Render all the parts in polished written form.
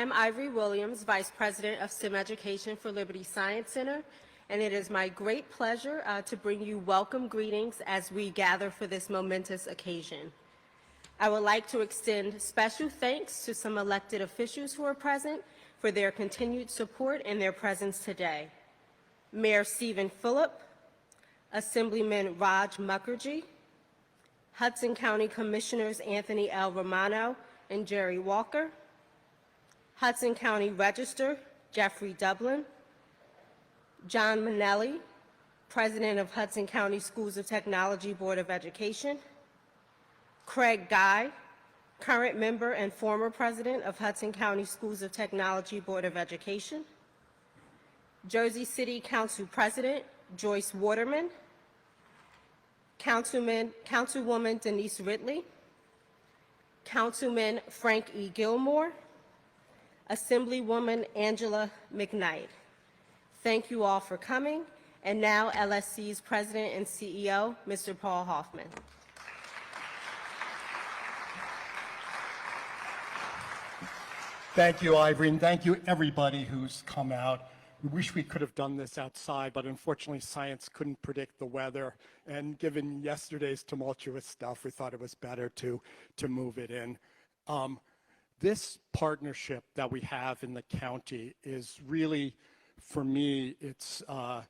I'm Ivory Williams, Vice President of STEM Education for Liberty Science Center, and it is my great pleasure to bring you welcome greetings as we gather for this momentous occasion. I would like to extend special thanks to some elected officials who are present for their continued support and their presence today. Mayor Stephen Fulop, Assemblyman Raj Mukherjee, Hudson County Commissioners Anthony L. Romano and Jerry Walker, Hudson County Register Jeffrey Dublin, John Minnelli, President of Hudson County Schools of Technology Board of Education, Craig Guy, current member and former President of Hudson County Schools of Technology Board of Education, Jersey City Council President Joyce Waterman, Councilwoman Denise Ridley, Councilman Frank E. Gilmore, Assemblywoman Angela McKnight. Thank you all for coming. And now LSC's President and CEO, Mr. Paul HOFFMAN. Thank you, Ivory, and thank you everybody who's come out. We wish we could have done this outside, but unfortunately science couldn't predict the weather. And given yesterday's tumultuous stuff, we thought it was better to move it in. This partnership that we have in the county is really, for me, it's a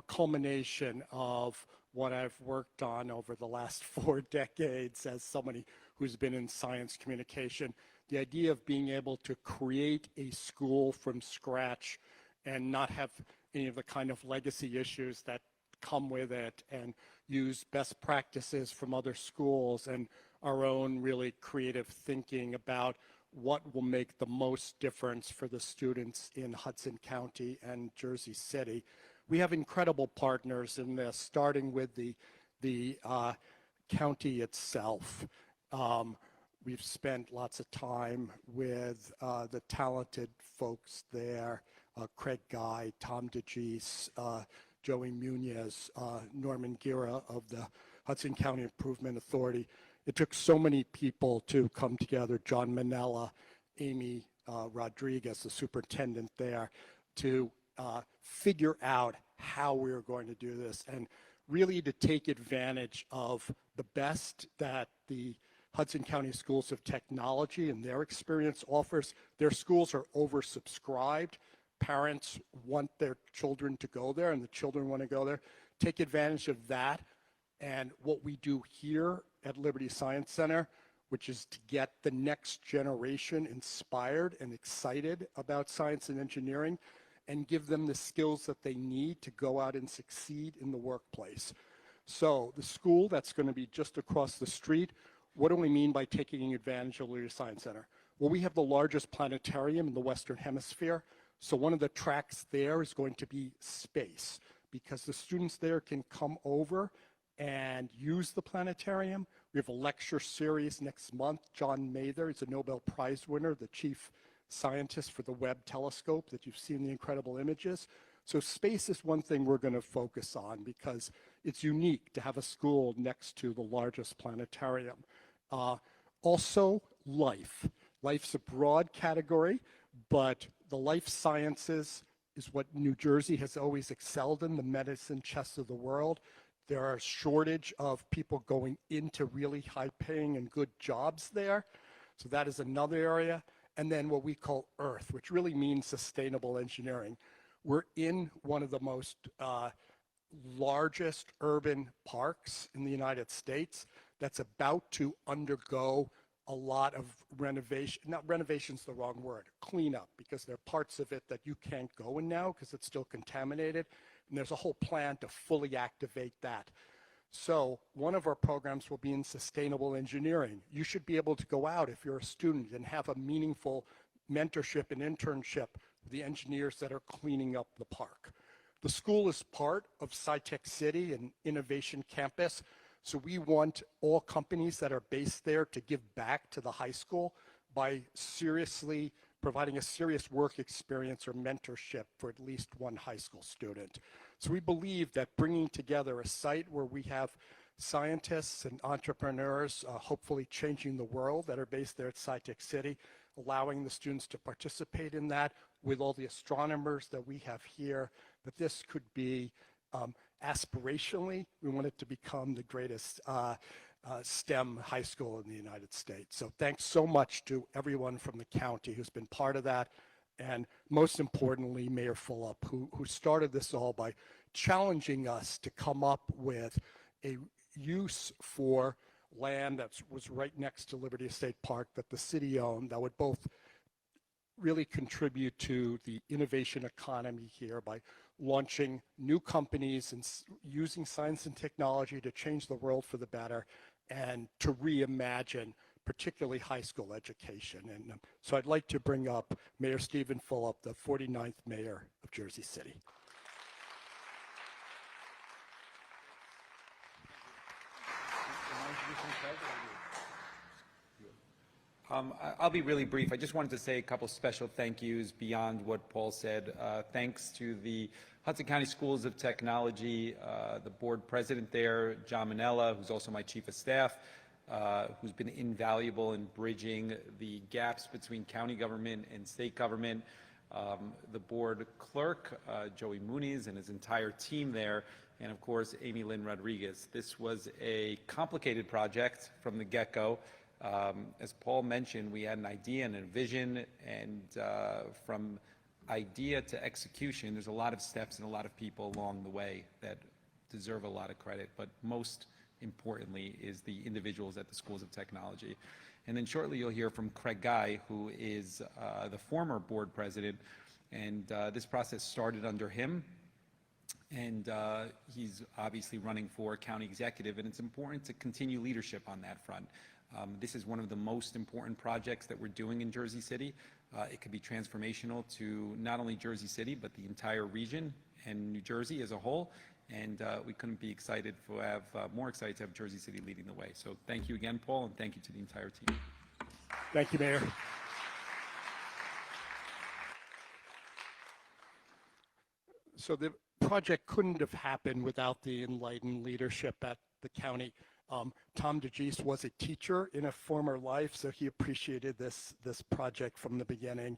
culmination of what I've worked on over the last 4 decades as somebody who's been in science communication. The idea of being able to create a school from scratch and not have any of the kind of legacy issues that come with it, and use best practices from other schools and our own really creative thinking about what will make the most difference for the students in Hudson County and Jersey City. We have incredible partners in this, starting with the county itself. We've spent lots of time with the talented folks there, Craig Guy, Tom DeGeese, Joey Munoz, Norman Gira of the Hudson County Improvement Authority. It took so many people to come together, John Manella, Amy Rodriguez, the superintendent there, to figure out how we were going to do this, and really to take advantage of the best that the Hudson County Schools of Technology and their experience offers. Their schools are oversubscribed. Parents want their children to go there, and the children want to go there. Take advantage of that and what we do here at Liberty Science Center, which is to get the next generation inspired and excited about science and engineering, and give them the skills that they need to go out and succeed in the workplace. So the school that's going to be just across the street, what do we mean by taking advantage of Liberty Science Center? Well, we have the largest planetarium in the Western Hemisphere. So one of the tracks there is going to be space, because the students there can come over and use the planetarium. We have a lecture series next month. John Mather is a Nobel Prize winner, the chief scientist for the Webb telescope that you've seen the incredible images. So space is one thing we're going to focus on, because it's unique to have a school next to the largest planetarium. Also, life. Life's a broad category, but the life sciences is what New Jersey has always excelled in, the medicine chest of the world. There are a shortage of people going into really high-paying and good jobs there. So that is another area. And then what we call Earth, which really means sustainable engineering. We're in one of the most largest urban parks in the United States that's about to undergo a lot of renovation. Not renovation's the wrong word, cleanup, because there are parts of it that you can't go in now because it's still contaminated. And there's a whole plan to fully activate that. So one of our programs will be in sustainable engineering. You should be able to go out if you're a student and have a meaningful mentorship and internship with the engineers that are cleaning up the park. The school is part of SciTech City and Innovation Campus. So we want all companies that are based there to give back to the high school by seriously providing a serious work experience or mentorship for at least one high school student. So we believe that bringing together a site where we have scientists and entrepreneurs hopefully changing the world that are based there at SciTech City, allowing the students to participate in that with all the astronomers that we have here, that this could be aspirationally, we want it to become the greatest STEM high school in the United States. So thanks so much to everyone from the county who's been part of that. And most importantly, Mayor Fulop, who started this all by challenging us to come up with a use for land that was right next to Liberty State Park that the city owned that would both really contribute to the innovation economy here by launching new companies and using science and technology to change the world for the better and to reimagine particularly high school education. And so I'd like to bring up Mayor Stephen Fulop, the 49th mayor of Jersey City. I'll be really brief. I just wanted to say a couple special thank yous beyond what Paul said. Thanks to the Hudson County Schools of Technology, the board president there, John Manella, who's also my chief of staff, who's been invaluable in bridging the gaps between county government and state government, the board clerk, Joey Muniz, and his entire team there, and of course, Amy LIN-RODRIGUEZ. This was a complicated project from the get-go. As Paul mentioned, we had an idea and a vision, and from idea to execution, there's a lot of steps and a lot of people along the way that deserve a lot of credit, but most importantly is the individuals at the Schools of Technology. And then shortly you'll hear from Craig Guy, who is the former board president, and this process started under him, and he's obviously running for county executive, and it's important to continue leadership on that front. This is one of the most important projects that we're doing in Jersey City. It could be transformational to not only Jersey City, but the entire region and New Jersey as a whole. And we couldn't be more excited to have Jersey City leading the way. So thank you again, Paul, and thank you to the entire team. Thank you, Mayor. So the project couldn't have happened without the enlightened leadership at the county. Tom DeGeese was a teacher in a former life, so he appreciated this project from the beginning,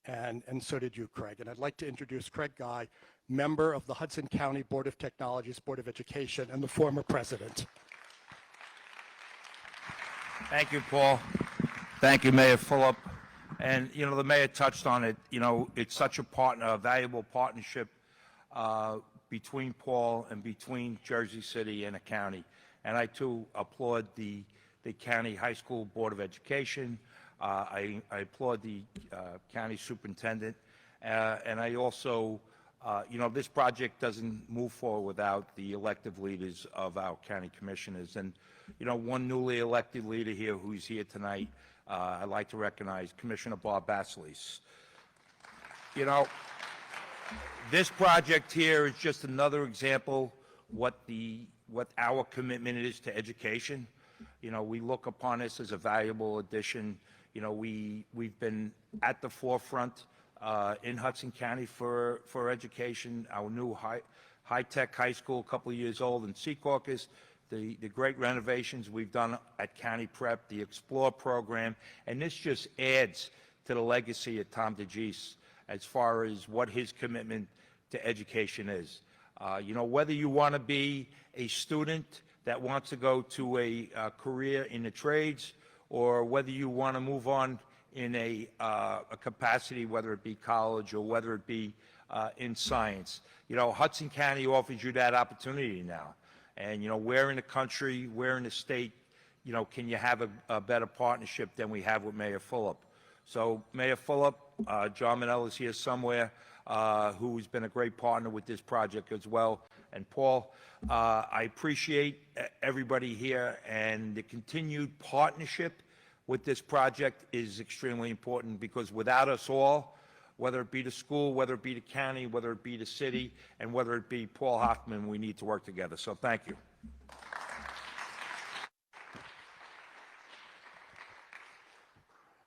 and so did you, Craig. And I'd like to introduce Craig Guy, member of the Hudson County Board of Technology's Board of Education and the former president. Thank you, Paul. Thank you, Mayor Fulop. And, you know, the mayor touched on it. You know, it's such a valuable partnership between Paul and between Jersey City and the county. And I, too, applaud the County High School Board of Education. I applaud the county superintendent. And I also, you know, this project doesn't move forward without the elected leaders of our county commissioners. And, you know, one newly elected leader here who's here tonight, I'd like to recognize Commissioner Bob Basilis. You know, this project here is just another example what our commitment is to education. You know, we look upon this as a valuable addition. You know, we've been at the forefront in Hudson County for education. Our new high-tech high school, a couple of years old in Secaucus, the great renovations we've done at County Prep, the Explore program, and this just adds to the legacy of Tom DeGeese as far as what his commitment to education is. You know, whether you want to be a student that wants to go to a career in the trades, or whether you want to move on in a capacity, whether it be college or whether it be in science. You know, Hudson County offers you that opportunity now. And, you know, where in the country, where in the state, you know, can you have a better partnership than we have with Mayor Fulop? So Mayor Fulop, John Manella is here somewhere, who's been a great partner with this project as well. And Paul, I appreciate everybody here, and the continued partnership with this project is extremely important, because without us all, whether it be the school, whether it be the county, whether it be the city, and whether it be Paul HOFFMAN, we need to work together. So thank you.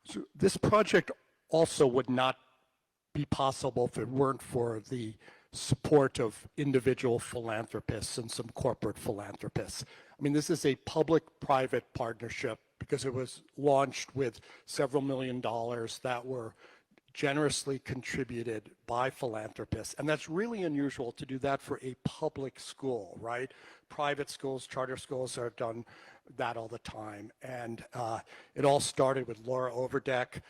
So this project also would not be possible if it weren't for the support of individual philanthropists and some corporate philanthropists. I mean, this is a public-private partnership because it was launched with several $million that were generously contributed by philanthropists. And that's really unusual to do that for a public school, right? Private schools, charter schools are done that all the time. And it all started with Laura Overdeck.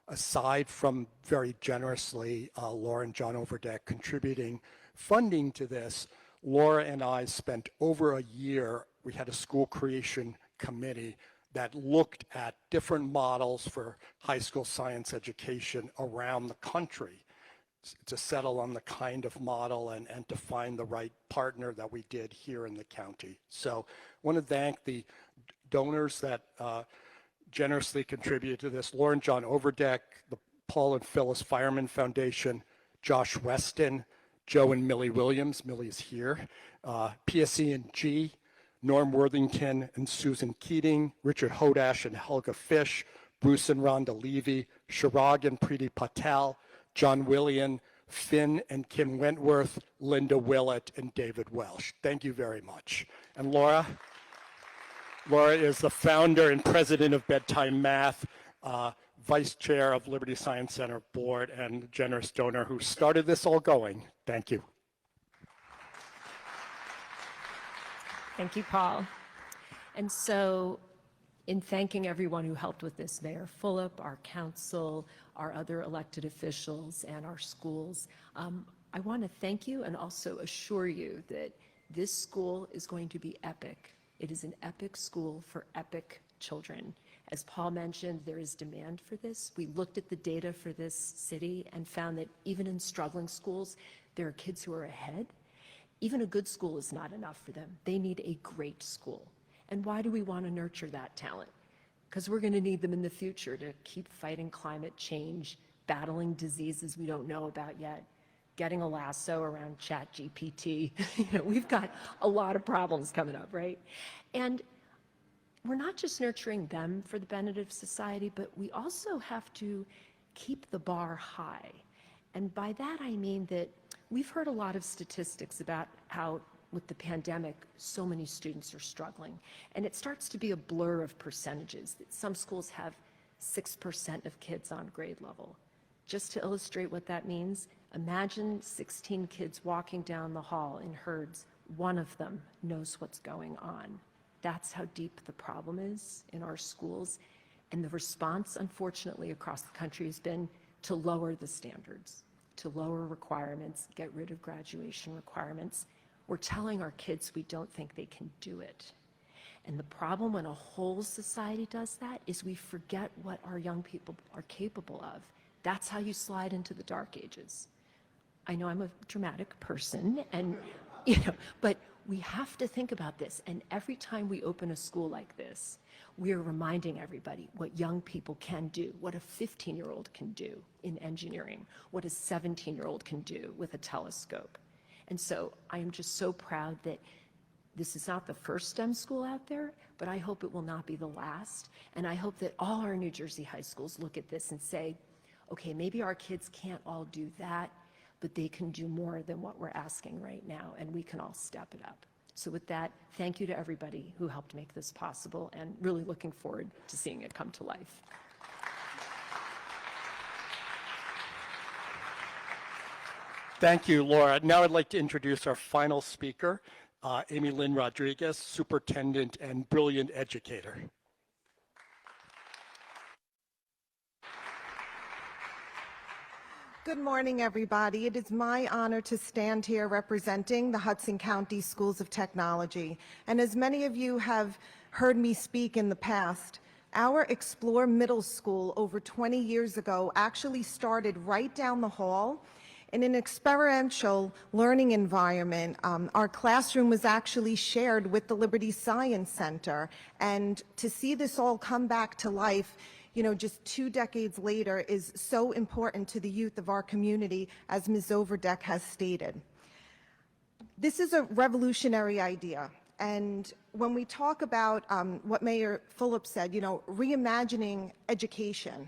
Aside from very generously Laura and John Overdeck contributing funding to this, Laura and I spent over a year, we had a school creation committee that looked at different models for high school science education around the country to settle on the kind of model and to find the right partner that we did here in the county. So I want to thank the donors that generously contributed to this. Laura and John Overdeck, the Paul and Phyllis Fireman Foundation, Josh Weston, Joe and Millie Williams, Millie's here, PSE&G, Norm Worthington and Susan Keating, Richard Hodash and Helga Fish, Bruce and Rhonda Levy, Shirag and Preeti Patel, John Willian, Finn and Kim Wentworth, Linda Willett, and David Welsh. Thank you very much. And Laura is the founder and president of Bedtime Math, vice chair of Liberty Science Center board, and generous donor who started this all going. Thank you. Thank you, Paul. And so in thanking everyone who helped with this, Mayor Fulop, our council, our other elected officials, and our schools, I want to thank you and also assure you that this school is going to be epic. It is an epic school for epic children. As Paul mentioned, there is demand for this. We looked at the data for this city and found that even in struggling schools, there are kids who are ahead. Even a good school is not enough for them. They need a great school. And why do we want to nurture that talent? Because we're going to need them in the future to keep fighting climate change, battling diseases we don't know about yet, getting a lasso around ChatGPT. We've got a lot of problems coming up, right? And we're not just nurturing them for the benefit of society, but we also have to keep the bar high. And by that I mean that we've heard a lot of statistics about how with the pandemic, so many students are struggling. And it starts to be a blur of percentages. Some schools have 6% of kids on grade level. Just to illustrate what that means, imagine 16 kids walking down the hall in herds. One of them knows what's going on. That's how deep the problem is in our schools. And the response, unfortunately, across the country has been to lower the standards, to lower requirements, get rid of graduation requirements. We're telling our kids we don't think they can do it. And the problem when a whole society does that is we forget what our young people are capable of. That's how you slide into the dark ages. I know I'm a dramatic person, and but we have to think about this. And every time we open a school like this, we are reminding everybody what young people can do, what a 15-year-old can do in engineering, what a 17-year-old can do with a telescope. And so I am just so proud that this is not the first STEM school out there, but I hope it will not be the last. And I hope that all our New Jersey high schools look at this and say, okay, maybe our kids can't all do that, but they can do more than what we're asking right now, and we can all step it up. So with that, thank you to everybody who helped make this possible, and really looking forward to seeing it come to life. Thank you, Laura. Now I'd like to introduce our final speaker, Amy LIN-RODRIGUEZ, superintendent and brilliant educator. Good morning, everybody. It is my honor to stand here representing the Hudson County Schools of Technology. And as many of you have heard me speak in the past, our Explore Middle School over 20 years ago actually started right down the hall in an experiential learning environment. Our classroom was actually shared with the Liberty Science Center. And to see this all come back to life, just 2 decades later is so important to the youth of our community, as Ms. Overdeck has stated. This is a revolutionary idea. And when we talk about what Mayor Fulop said, reimagining education,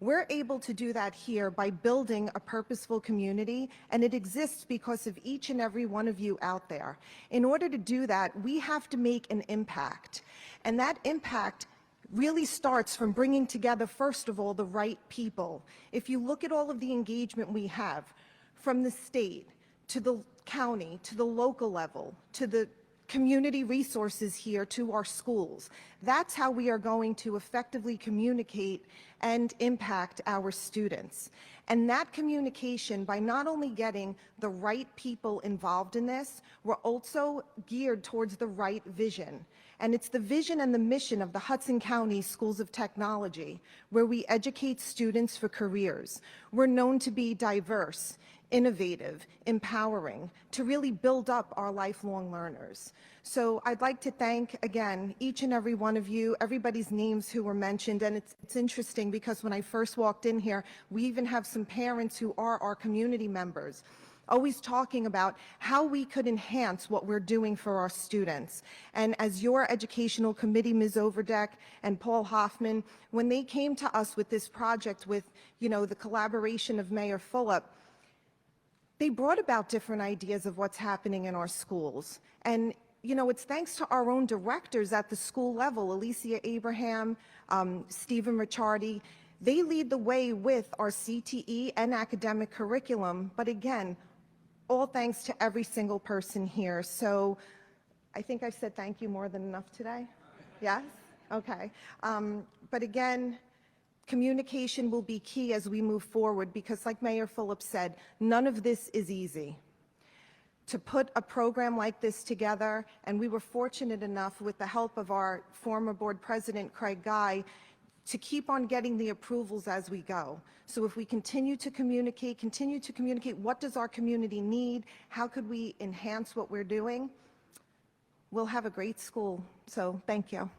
we're able to do that here by building a purposeful community, and it exists because of each and every one of you out there. In order to do that, we have to make an impact, and that impact really starts from bringing together, first of all, the right people. If you look at all of the engagement we have, from the state to the county, to the local level, to the community resources here, to our schools, that's how we are going to effectively communicate and impact our students. And that communication, by not only getting the right people involved in this, we're also geared towards the right vision. And it's the vision and the mission of the Hudson County Schools of Technology, where we educate students for careers. We're known to be diverse, innovative, empowering, to really build up our lifelong learners. So I'd like to thank, again, each and every one of you, everybody's names who were mentioned. And it's interesting because when I first walked in here, we even have some parents who are our community members, always talking about how we could enhance what we're doing for our students. And as your educational committee, Ms. Overdeck and Paul Hoffman, when they came to us with this project with, the collaboration of Mayor Fulop, they brought about different ideas of what's happening in our schools. And, it's thanks to our own directors at the school level, Alicia Abraham, Stephen Ricciardi. They lead the way with our CTE and academic curriculum, but again, all thanks to every single person here. So I think I've said thank you more than enough today. Yes? Okay. But again, communication will be key as we move forward because, like Mayor Phillip said, none of this is easy. To put a program like this together, and we were fortunate enough with the help of our former board president, Craig Guy, to keep on getting the approvals as we go. So if we continue to communicate, what does our community need? How could we enhance what we're doing? We'll have a great school. So thank you.